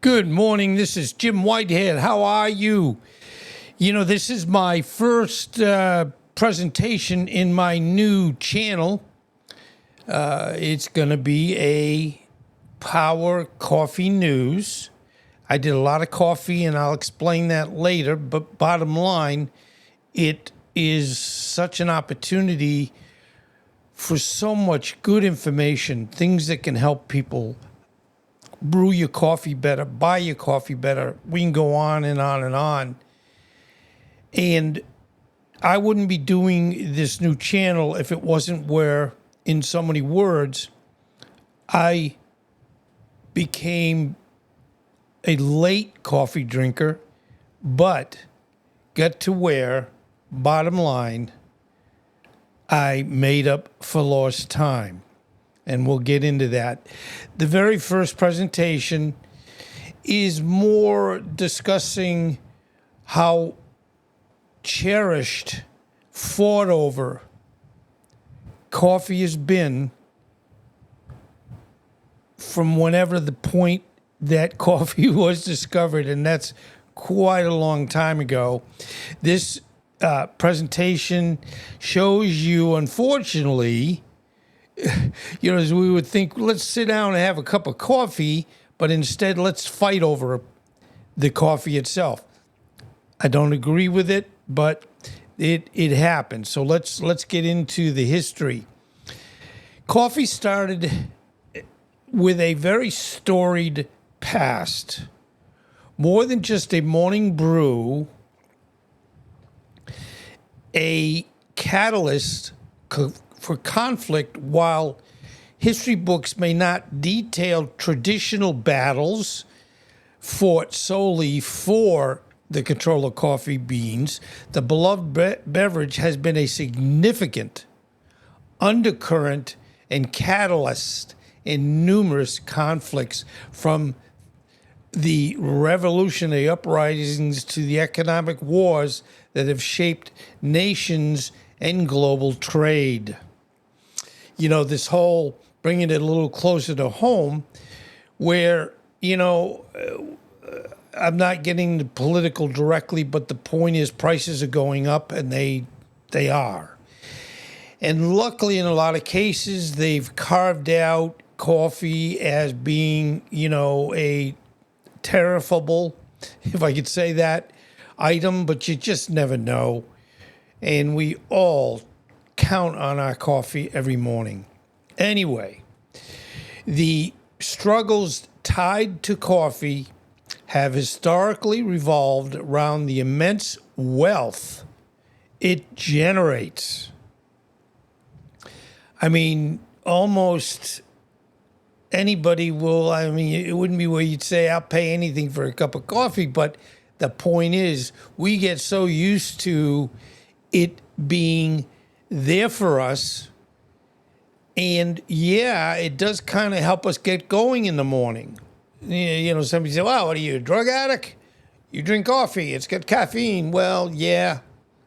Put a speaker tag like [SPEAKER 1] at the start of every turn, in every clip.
[SPEAKER 1] Good morning. This is Jim Whitehead. How are you? This is my first presentation in my new channel. It's going to be a Power Coffee News. I did a lot of coffee, and I'll explain that later. But bottom line, it is such an opportunity for so much good information, things that can help people brew your coffee better, buy your coffee better. We can go on and on and on. And I wouldn't be doing this new channel if it wasn't where, in so many words, I became a late coffee drinker, but got to where, bottom line, I made up for lost time. And we'll get into that. The very first presentation is more discussing how cherished, fought over coffee has been from whenever the point that coffee was discovered, and that's quite a long time ago. This presentation shows you, unfortunately, as we would think, let's sit down and have a cup of coffee, but instead let's fight over the coffee itself. I don't agree with it, but it happens. So let's get into the history. Coffee started with a very storied past. More than just a morning brew, a catalyst for conflict. While history books may not detail traditional battles fought solely for the control of coffee beans, the beloved beverage has been a significant undercurrent and catalyst in numerous conflicts, from the revolutionary uprisings to the economic wars that have shaped nations and global trade. This whole bringing it a little closer to home, where, I'm not getting the political directly, but the point is prices are going up, and they are. And luckily, in a lot of cases, they've carved out coffee as being, a tariffable, if I could say that, item, but you just never know. And we all count on our coffee every morning. Anyway, the struggles tied to coffee have historically revolved around the immense wealth it generates. Almost anybody will, it wouldn't be where you'd say, I'll pay anything for a cup of coffee, but the point is, we get so used to it being there for us. And yeah, it does kind of help us get going in the morning. Somebody say, well, what are you, a drug addict? You drink coffee, it's got caffeine. Well, yeah,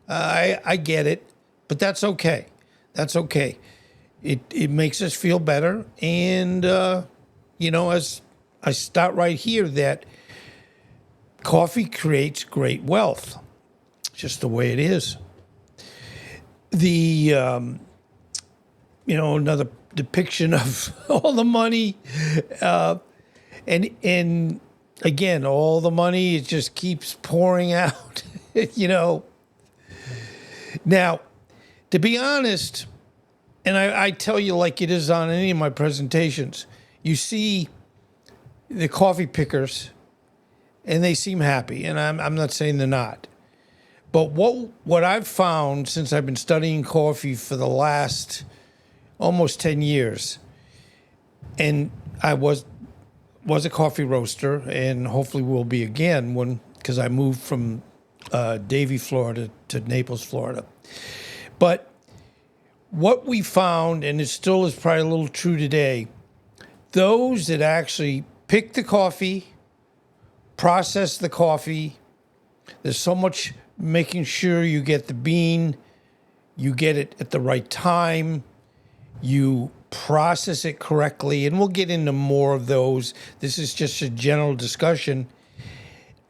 [SPEAKER 1] I get it, but that's okay. That's okay. It makes us feel better. And, as I start right here, that coffee creates great wealth, just the way it is. The, another depiction of all the money, and again, all the money, it just keeps pouring out, Now, to be honest, and I tell you like it is on any of my presentations, you see the coffee pickers, and they seem happy, and I'm not saying they're not. But what I've found since I've been studying coffee for the last almost 10 years, and I was a coffee roaster, and hopefully will be again because I moved from Davie, Florida to Naples, Florida. But what we found, and it still is probably a little true today, those that actually pick the coffee, process the coffee, there's so much making sure you get the bean, you get it at the right time, you process it correctly, and we'll get into more of those. This is just a general discussion.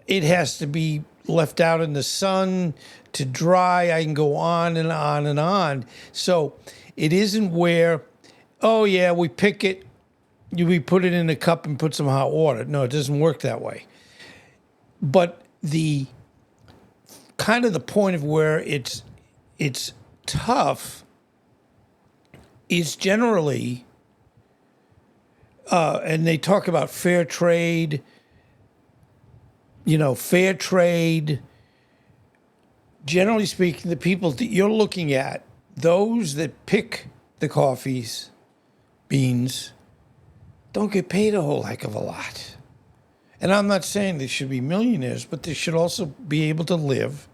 [SPEAKER 1] It has to be left out in the sun to dry. I can go on and on and on. So it isn't where, oh yeah, we pick it, we put it in a cup and put some hot water. No, it doesn't work that way. But the kind of the point of where it's tough is generally, and they talk about fair trade, fair trade. Generally speaking, the people that you're looking at, those that pick the beans, don't get paid a whole heck of a lot. And I'm not saying they should be millionaires, but they should also be able to live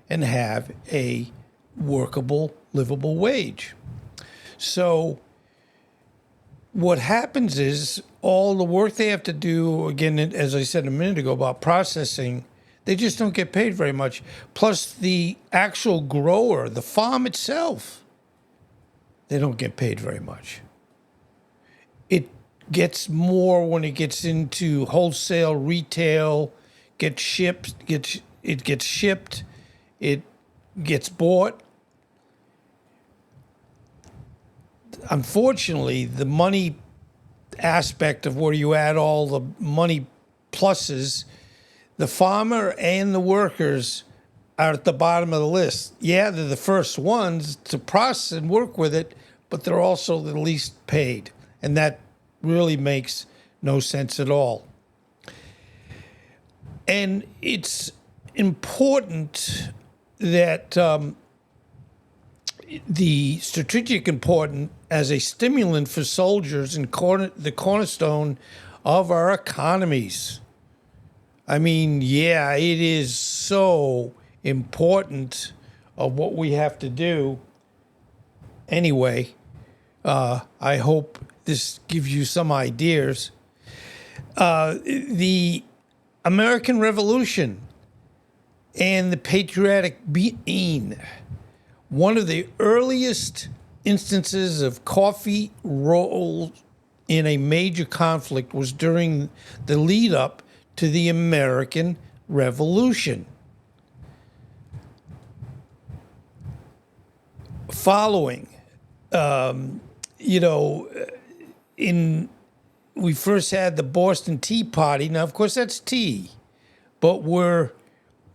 [SPEAKER 1] and have a workable, livable wage. So what happens is all the work they have to do, again, as I said a minute ago about processing, they just don't get paid very much. Plus the actual grower, the farm itself, they don't get paid very much. It gets more when it gets into wholesale, retail, it gets shipped, it gets bought. Unfortunately, the money aspect of where you add all the money pluses, the farmer and the workers are at the bottom of the list. Yeah, they're the first ones to process and work with it, but they're also the least paid. And that really makes no sense at all. And it's important that the strategic important as a stimulant for soldiers and the cornerstone of our economies. I mean, yeah, it is so important of what we have to do. Anyway, I hope this gives you some ideas. The American Revolution and the patriotic bean. One of the earliest instances of coffee role in a major conflict was during the lead up to the American Revolution. Following, we first had the Boston Tea Party. Now, of course, that's tea, but we're,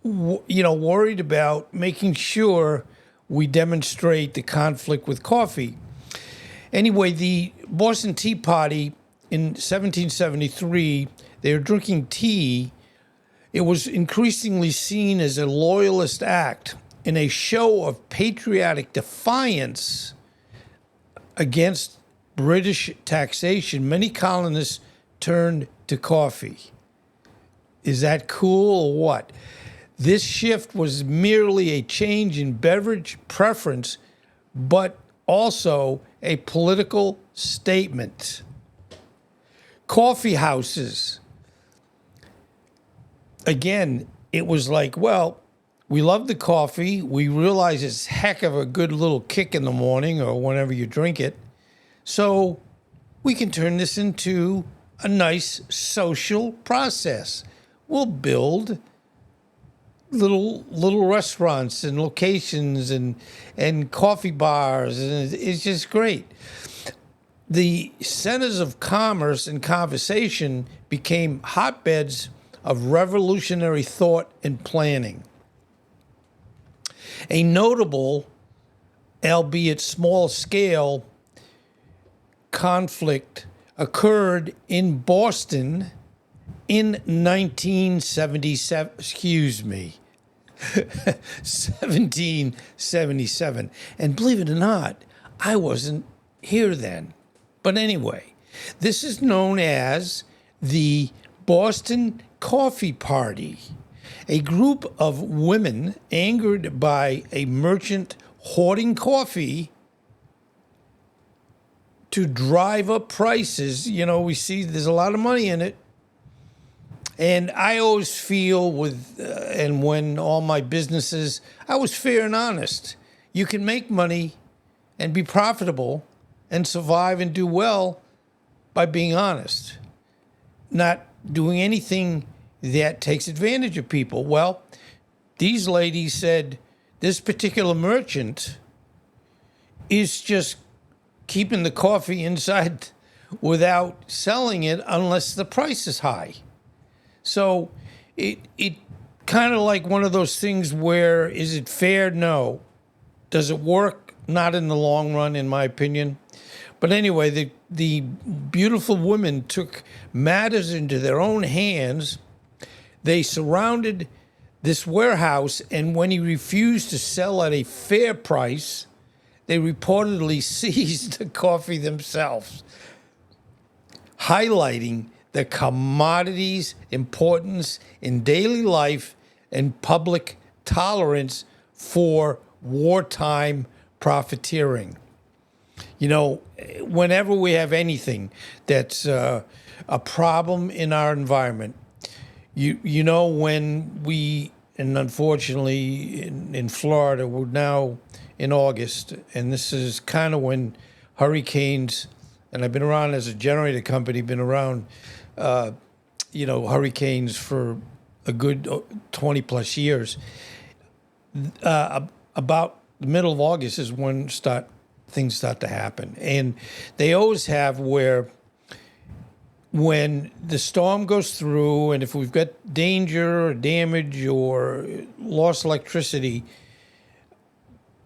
[SPEAKER 1] worried about making sure we demonstrate the conflict with coffee. Anyway, the Boston Tea Party in 1773, they were drinking tea. It was increasingly seen as a loyalist act in a show of patriotic defiance against British taxation. Many colonists turned to coffee. Is that cool or what? This shift was merely a change in beverage preference, but also a political statement. Coffee houses. Again, it was like, well, we love the coffee. We realize it's heck of a good little kick in the morning or whenever you drink it. So we can turn this into a nice social process. We'll build little restaurants and locations and coffee bars, and it's just great. The centers of commerce and conversation became hotbeds of revolutionary thought and planning. A notable, albeit small scale, conflict occurred in Boston in 1777. And believe it or not, I wasn't here then. But anyway, this is known as the Boston Coffee Party. A group of women angered by a merchant hoarding coffee to drive up prices. We see there's a lot of money in it. And I always feel and when all my businesses, I was fair and honest. You can make money and be profitable and survive and do well by being honest, not doing anything that takes advantage of people. Well, these ladies said this particular merchant is just keeping the coffee inside without selling it unless the price is high. So it kind of like one of those things where, is it fair? No. Does it work? Not in the long run, in my opinion. But anyway, the beautiful women took matters into their own hands. They surrounded this warehouse, and when he refused to sell at a fair price, they reportedly seized the coffee themselves, highlighting the commodity's importance in daily life and public tolerance for wartime profiteering. You know, whenever we have anything that's a problem in our environment, you know, when we, and unfortunately in Florida, we're now in August, and this is kind of when hurricanes, and I've been around as a generator company, been around, hurricanes for a good 20 plus years. About the middle of August is when things start to happen. And they always have, where when the storm goes through, and if we've got danger or damage or lost electricity,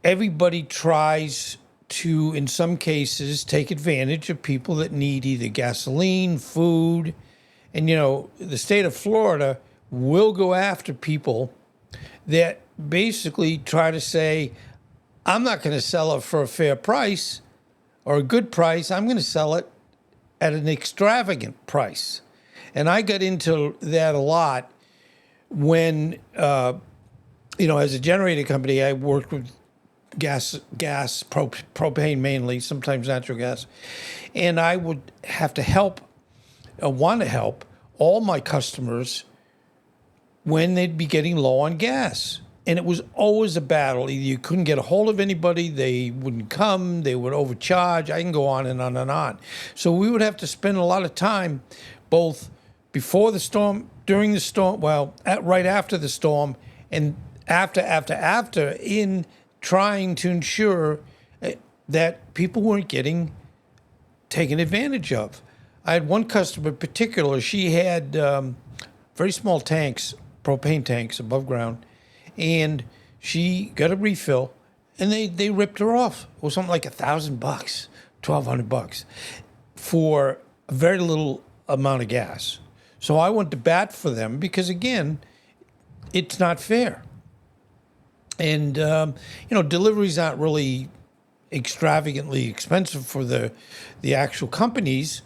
[SPEAKER 1] everybody tries to, in some cases, take advantage of people that need either gasoline, food. And, you know, the state of Florida will go after people that basically try to say, I'm not going to sell it for a fair price or a good price. I'm going to sell it at an extravagant price. And I got into that a lot when, as a generator company, I worked with gas, propane mainly, sometimes natural gas. And I would have to want to help all my customers when they'd be getting low on gas. And it was always a battle. Either you couldn't get a hold of anybody, they wouldn't come, they would overcharge. I can go on and on and on. So we would have to spend a lot of time, both before the storm, during the storm, right after the storm, and after, in trying to ensure that people weren't getting taken advantage of. I had one customer in particular. She had very small tanks, propane tanks above ground, and she got a refill, and they ripped her off. It was something like $1,000, $1,200 for a very little amount of gas. So I went to bat for them because, again, it's not fair. And deliveries aren't really extravagantly expensive for the actual companies.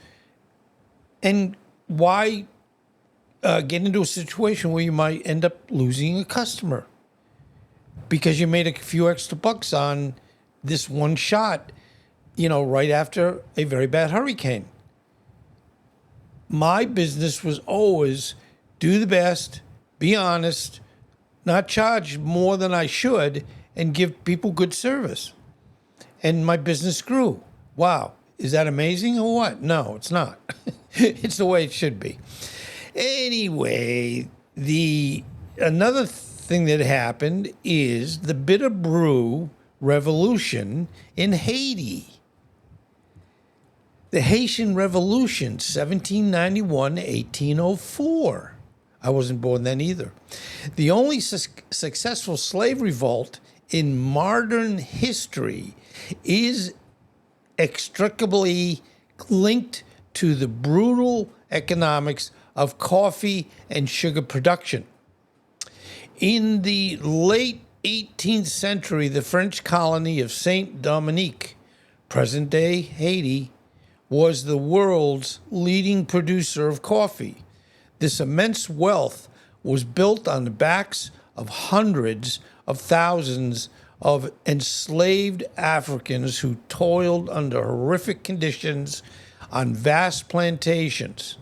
[SPEAKER 1] And why get into a situation where you might end up losing a customer because you made a few extra bucks on this one shot, right after a very bad hurricane? My business was always do the best, be honest, not charge more than I should, and give people good service. And my business grew. Wow. Is that amazing or what? No, it's not. It's the way it should be. Anyway, another thing that happened is the bitter brew revolution in Haiti. The Haitian Revolution, 1791 to 1804. I wasn't born then either. The only successful slave revolt in modern history is inextricably linked to the brutal economics of coffee and sugar production. In the late 18th century, the French colony of Saint Dominique, present-day Haiti, was the world's leading producer of coffee. This immense wealth was built on the backs of hundreds of thousands of enslaved Africans who toiled under horrific conditions on vast plantations.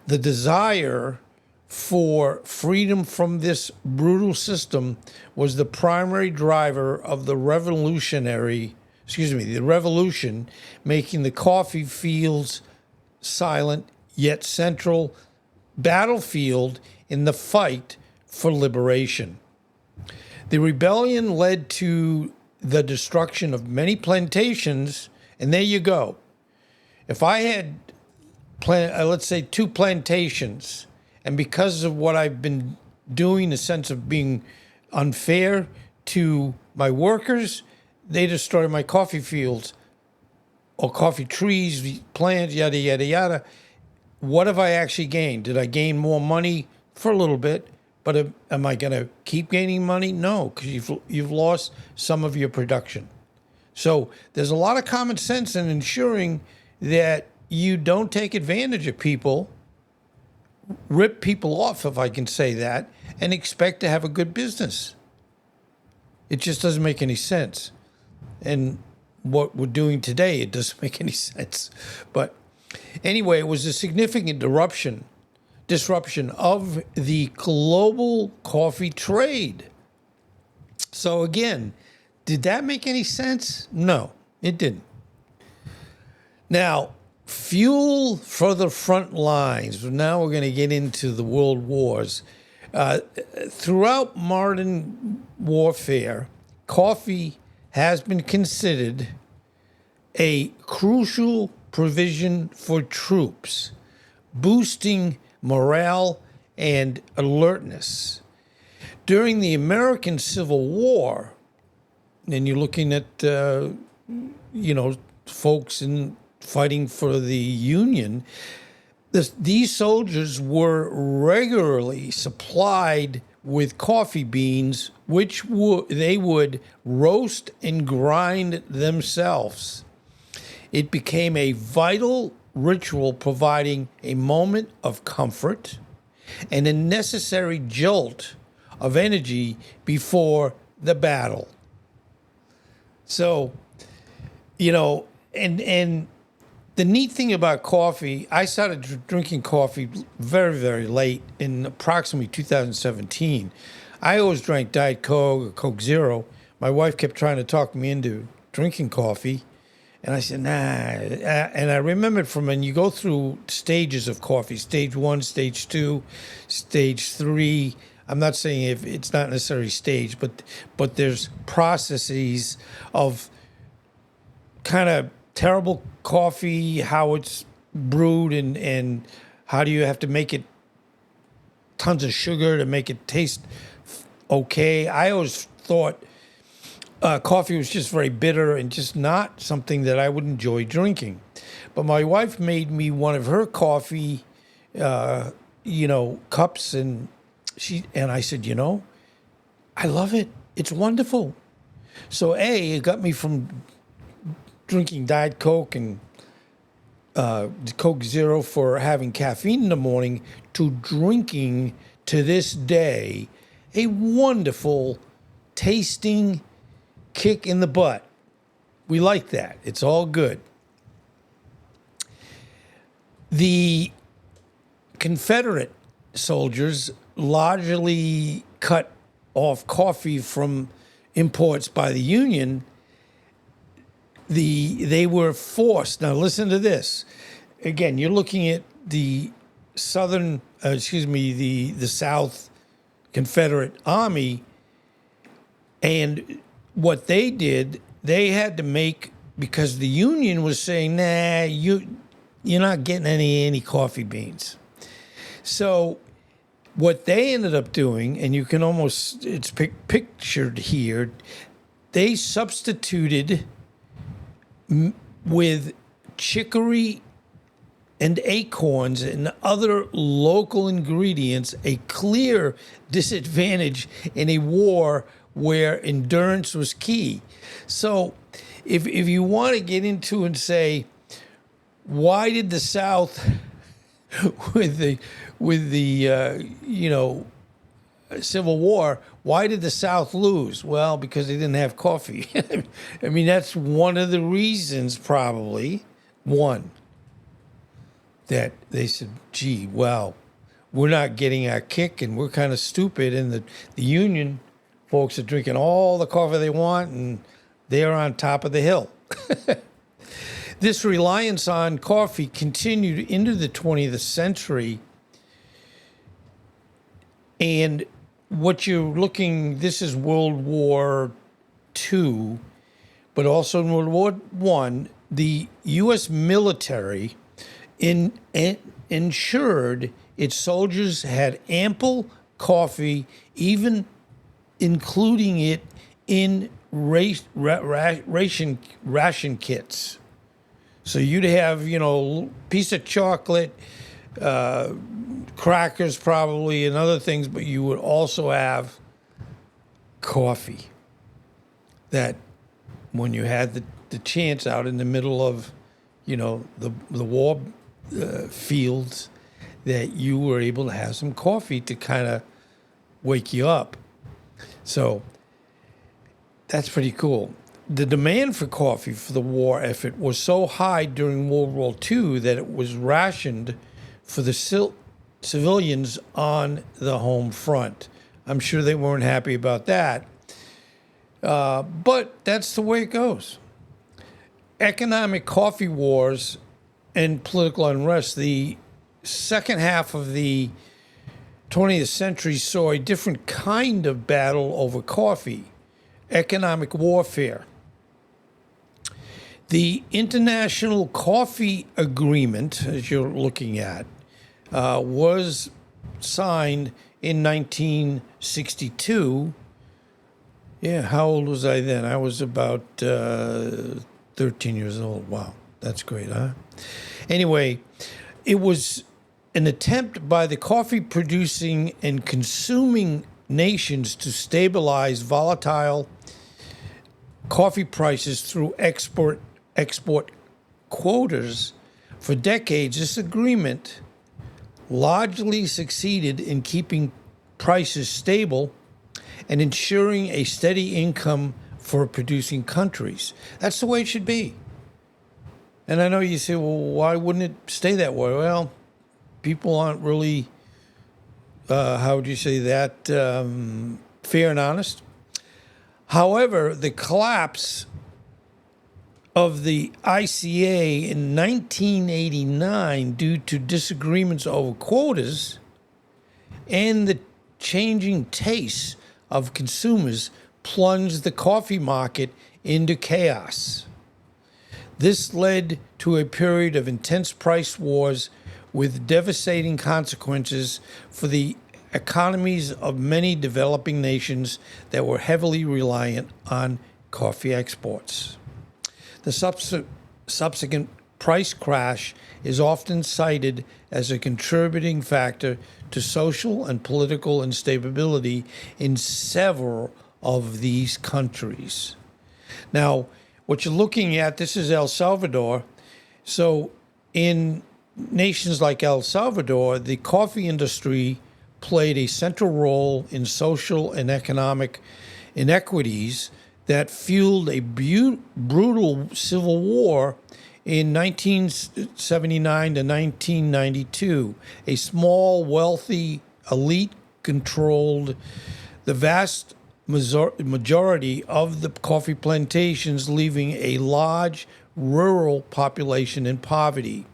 [SPEAKER 1] The desire for freedom from this brutal system was the primary driver of the revolutionary the revolution, making the coffee fields silent yet central battlefield in the fight for liberation. The rebellion led to the destruction of many plantations, and there you go. If I had, let's say, 2 plantations, and because of what I've been doing, the sense of being unfair to my workers, they destroy my coffee fields or coffee trees, plants, yada, yada, yada. What have I actually gained? Did I gain more money for a little bit? But am I going to keep gaining money? No, because you've lost some of your production. So there's a lot of common sense in ensuring that you don't take advantage of people, rip people off, if I can say that, and expect to have a good business. It just doesn't make any sense. And what we're doing today, it doesn't make any sense. But anyway, it was a significant disruption of the global coffee trade. So again, did that make any sense? No, it didn't. Now, fuel for the front lines. Now we're going to get into the world wars. Throughout modern warfare, coffee has been considered a crucial provision for troops, boosting morale and alertness. During the American Civil War, and you're looking at, folks fighting for the Union, these soldiers were regularly supplied with coffee beans, which they would roast and grind themselves. It became a vital ritual, providing a moment of comfort and a necessary jolt of energy before the battle. So, and the neat thing about coffee, I started drinking coffee very, very late, in approximately 2017. I always drank Diet Coke or Coke Zero. My wife kept trying to talk me into drinking coffee. And I said, nah. And I remembered from when you go through stages of coffee, stage 1, stage 2, stage 3. I'm not saying if it's not necessarily stage, but there's processes of kind of terrible coffee, how it's brewed, and how do you have to make it tons of sugar to make it taste okay. I always thought coffee was just very bitter and just not something that I would enjoy drinking. But my wife made me one of her coffee, cups, and I said, I love it. It's wonderful. So it got me from drinking Diet Coke and Coke Zero for having caffeine in the morning to drinking, to this day, a wonderful tasting kick in the butt. We like that. It's all good. The Confederate soldiers largely cut off coffee from imports by the Union. They were forced. Now listen to this. Again, you're looking at the the South Confederate Army, and what they did, they had to make, because the Union was saying, nah, you're not getting any coffee beans. So what they ended up doing, and you can almost, it's pictured here, they substituted with chicory and acorns and other local ingredients, a clear disadvantage in a war where endurance was key. So if you want to get into and say, why did the South with the Civil War, why did the South lose? Well, because they didn't have coffee. I mean, that's one of the reasons, probably, one, that they said, gee, well, we're not getting our kick and we're kind of stupid, and the Union folks are drinking all the coffee they want and they're on top of the hill. This reliance on coffee continued into the 20th century. And what you're looking, this is World War II, but also in World War I, the U.S. military ensured its soldiers had ample coffee, even including it in ration kits. So you'd have, piece of chocolate, crackers probably, and other things, but you would also have coffee. That when you had the chance out in the middle of, the war fields, that you were able to have some coffee to kind of wake you up. So that's pretty cool. The demand for coffee for the war effort was so high during World War II that it was rationed for the civilians on the home front. I'm sure they weren't happy about that. But that's the way it goes. Economic coffee wars and political unrest. The second half of the 20th century saw a different kind of battle over coffee, economic warfare. The International Coffee Agreement, as you're looking at, was signed in 1962. Yeah, how old was I then? I was about 13 years old. Wow, that's great, huh? Anyway, it was an attempt by the coffee-producing and consuming nations to stabilize volatile coffee prices through export quotas. For decades, this agreement largely succeeded in keeping prices stable and ensuring a steady income for producing countries. That's the way it should be. And I know you say, well, why wouldn't it stay that way? Well, people aren't really, how would you say that, fair and honest. However, the collapse of the ICA in 1989 due to disagreements over quotas and the changing tastes of consumers plunged the coffee market into chaos. This led to a period of intense price wars with devastating consequences for the economies of many developing nations that were heavily reliant on coffee exports. The subsequent price crash is often cited as a contributing factor to social and political instability in several of these countries. Now, what you're looking at, this is El Salvador. So in nations like El Salvador, the coffee industry played a central role in social and economic inequities that fueled a brutal civil war in 1979 to 1992. A small, wealthy elite controlled the vast majority of the coffee plantations, leaving a large rural population in poverty.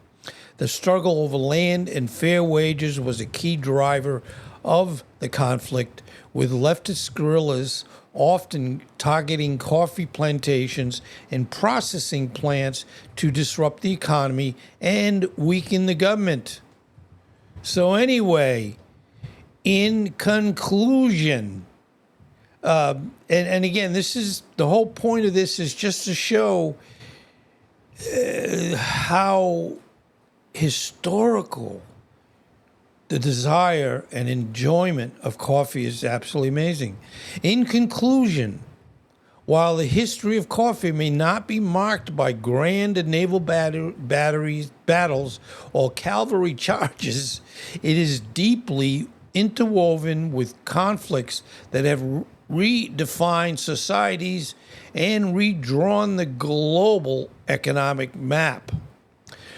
[SPEAKER 1] The struggle over land and fair wages was a key driver of the conflict, with leftist guerrillas often targeting coffee plantations and processing plants to disrupt the economy and weaken the government. So anyway, in conclusion, and again, this is the whole point of this is just to show how historical the desire and enjoyment of coffee is absolutely amazing. In conclusion, while the history of coffee may not be marked by grand naval battles or cavalry charges, it is deeply interwoven with conflicts that have redefined societies and redrawn the global economic map.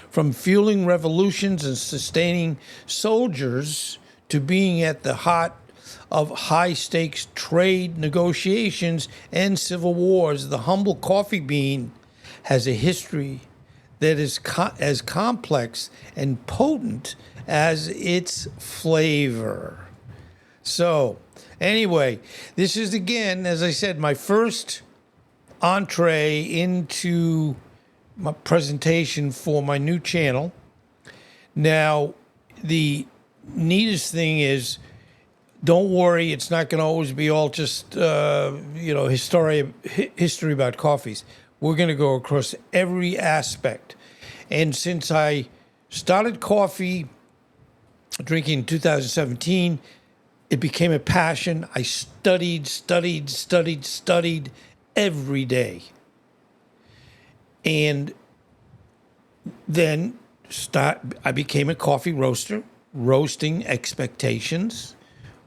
[SPEAKER 1] From fueling revolutions and sustaining soldiers to being at the heart of high-stakes trade negotiations and civil wars, the humble coffee bean has a history that is as complex and potent as its flavor. So, anyway, this is again, as I said, my first entree into my presentation for my new channel. Now, the neatest thing is, don't worry, it's not going to always be all just history about coffees. We're going to go across every aspect. And since I started coffee drinking in 2017, it became a passion. I studied every day. And then I became a coffee roaster, roasting expectations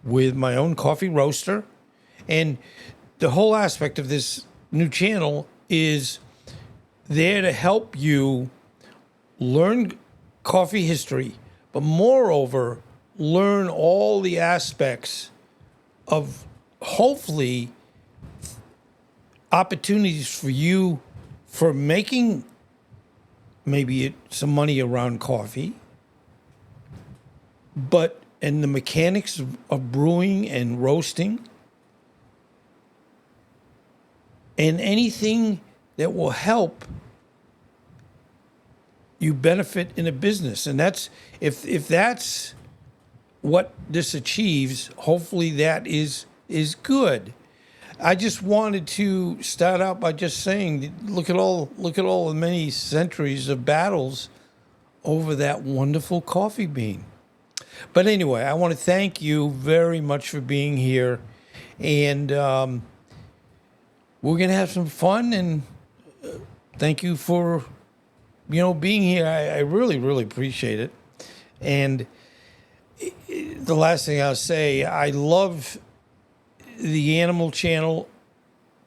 [SPEAKER 1] with my own coffee roaster. And the whole aspect of this new channel is there to help you learn coffee history, but moreover, learn all the aspects of hopefully opportunities for you for making maybe some money around coffee, and the mechanics of brewing and roasting, and anything that will help you benefit in a business. And that's if that's what this achieves, hopefully that is good. I just wanted to start out by just saying, look at all the many centuries of battles over that wonderful coffee bean. But anyway, I want to thank you very much for being here, and we're going to have some fun. And thank you for being here. I really, really appreciate it. And the last thing I'll say, I love the animal channel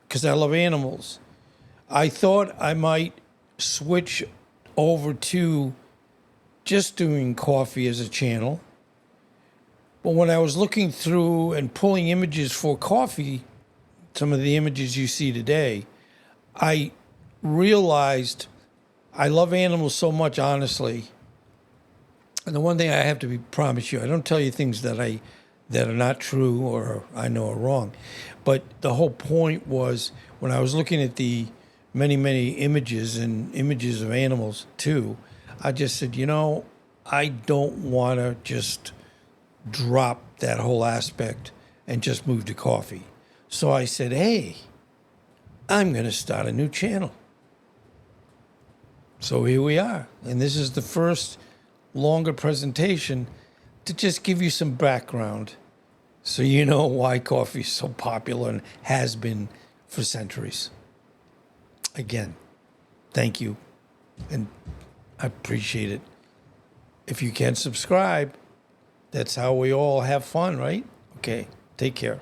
[SPEAKER 1] because I love animals. I thought I might switch over to just doing coffee as a channel. But when I was looking through and pulling images for coffee, some of the images you see today, I realized I love animals so much, honestly. And the one thing I have to promise you, I don't tell you things that are not true or I know are wrong. But the whole point was, when I was looking at the many, many images and images of animals too, I just said, I don't want to just drop that whole aspect and just move to coffee. So I said, hey, I'm going to start a new channel. So here we are. And this is the first longer presentation to just give you some background so you know why coffee is so popular and has been for centuries. Again, thank you, and I appreciate it. If you can subscribe, that's how we all have fun, right? Okay, take care.